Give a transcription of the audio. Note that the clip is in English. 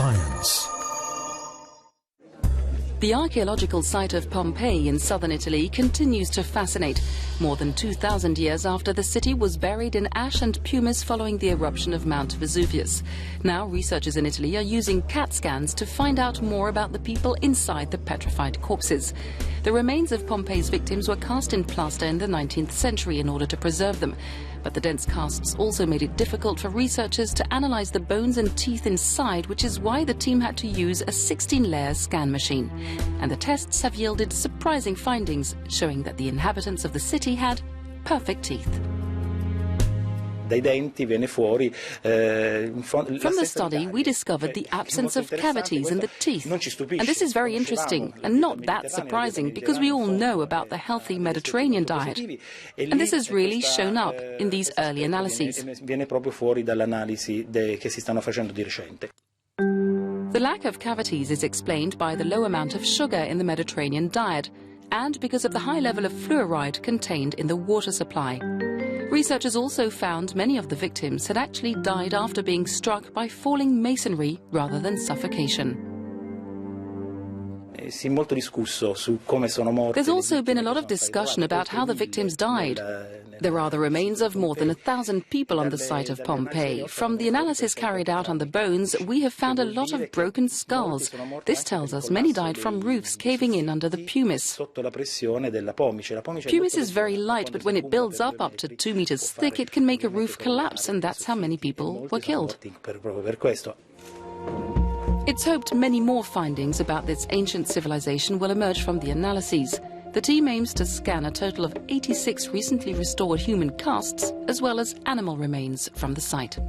science. The archaeological site of Pompeii in southern Italy continues to fascinate. More than 2,000 years after the city was buried in ash and pumice following the eruption of Mount Vesuvius. Now researchers in Italy are using CAT scans to find out more about the people inside the petrified corpses. The remains of Pompeii's victims were cast in plaster in the 19th century in order to preserve them. But the dense casts also made it difficult for researchers to analyze the bones and teeth inside, which is why the team had to use a 16-layer scan machine. And the tests have yielded surprising findings, showing that the inhabitants of the city had perfect teeth. From the study, we discovered the absence of cavities in the teeth. And this is very interesting and not that surprising because we all know about the healthy Mediterranean diet. And this has really shown up in these early analyses. The lack of cavities is explained by the low amount of sugar in the Mediterranean diet and because of the high level of fluoride contained in the water supply. Researchers also found many of the victims had actually died after being struck by falling masonry rather than suffocation. There's also been a lot of discussion about how the victims died. There are the remains of more than 1,000 people on the site of Pompeii. From the analysis carried out on the bones, we have found a lot of broken skulls. This tells us many died from roofs caving in under the pumice. Pumice is very light, but when it builds up to 2 meters thick, it can make a roof collapse, and that's how many people were killed. It's hoped many more findings about this ancient civilization will emerge from the analyses. The team aims to scan a total of 86 recently restored human casts, as well as animal remains from the site.